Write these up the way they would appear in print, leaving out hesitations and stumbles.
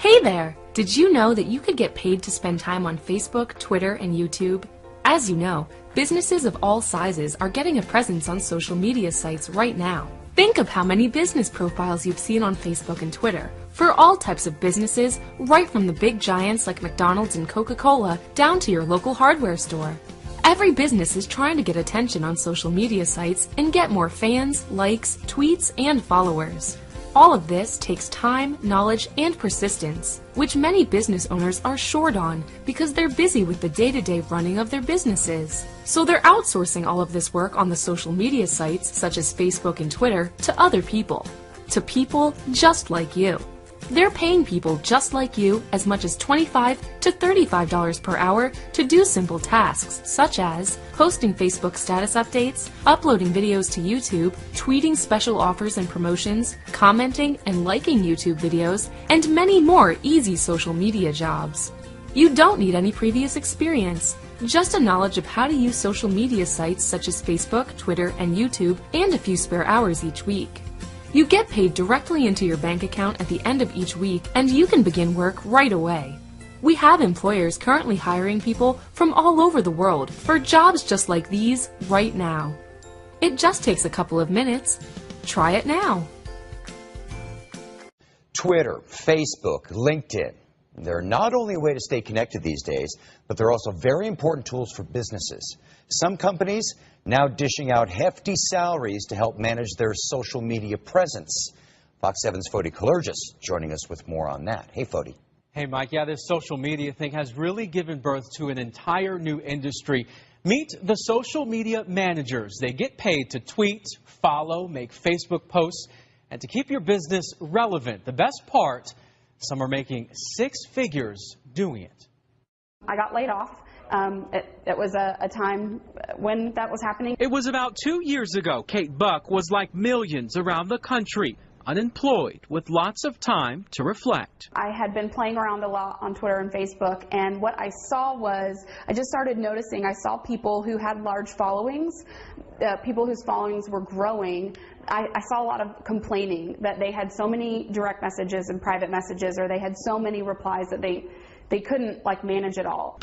Hey there! Did you know that you could get paid to spend time on Facebook, Twitter, and YouTube? As you know, businesses of all sizes are getting a presence on social media sites right now. Think of how many business profiles you've seen on Facebook and Twitter for all types of businesses, right from the big giants like McDonald's and Coca-Cola down to your local hardware store. Every business is trying to get attention on social media sites and get more fans, likes, tweets, and followers. All of this takes time, knowledge, and persistence, which many business owners are short on because they're busy with the day-to-day running of their businesses. So they're outsourcing all of this work on the social media sites such as Facebook and Twitter to other people. To people just like you. They're paying people just like you as much as $25 to $35 per hour to do simple tasks such as posting Facebook status updates, uploading videos to YouTube, tweeting special offers and promotions, commenting and liking YouTube videos, and many more easy social media jobs. You don't need any previous experience, just a knowledge of how to use social media sites such as Facebook, Twitter, and YouTube, and a few spare hours each week. You get paid directly into your bank account at the end of each week, and you can begin work right away. We have employers currently hiring people from all over the world for jobs just like these right now. It just takes a couple of minutes. Try it now. Twitter, Facebook, LinkedIn. They're not only a way to stay connected these days, but they're also very important tools for businesses. Some companies now dishing out hefty salaries to help manage their social media presence. Fox 7's Fody Kalergis joining us with more on that. Hey, Fody. Hey, Mike. Yeah, this social media thing has really given birth to an entire new industry. Meet the social media managers. They get paid to tweet, follow, make Facebook posts, and to keep your business relevant. The best part, some are making six figures doing it. I got laid off. It was a time when that was happening. It was about 2 years ago. Kate Buck was like millions around the country, unemployed with lots of time to reflect. I had been playing around a lot on Twitter and Facebook, and what I saw was, I just started noticing, I saw people who had large followings, people whose followings were growing. I saw a lot of complaining that they had so many direct messages and private messages, or they had so many replies that they couldn't manage it all.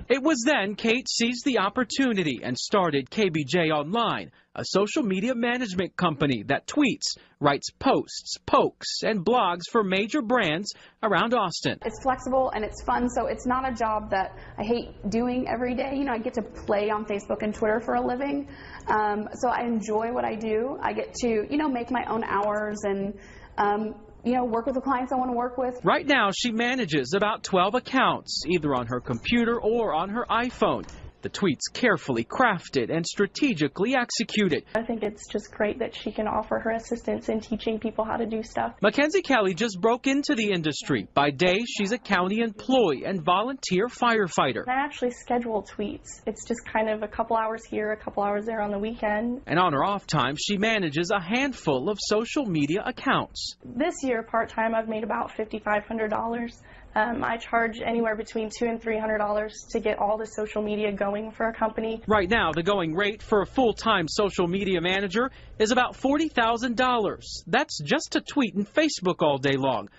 It was then Kate seized the opportunity and started KBJ Online, a social media management company that tweets, writes posts, pokes, and blogs for major brands around Austin. It's flexible and it's fun, so it's not a job that I hate doing every day. You know, I get to play on Facebook and Twitter for a living, so I enjoy what I do. I get to, make my own hours and work with the clients I want to work with. Right now, she manages about 12 accounts, either on her computer or on her iPhone. The tweets carefully crafted and strategically executed. I think it's just great that she can offer her assistance in teaching people how to do stuff. Mackenzie Kelly just broke into the industry. By day, she's a county employee and volunteer firefighter. I actually schedule tweets. It's just kind of a couple hours here, a couple hours there on the weekend. And on her off time, she manages a handful of social media accounts. This year, part-time, I've made about $5,500. I charge anywhere between $200 and $300 to get all the social media going for a company. Right now, the going rate for a full-time social media manager is about $40,000. That's just to tweet and Facebook all day long.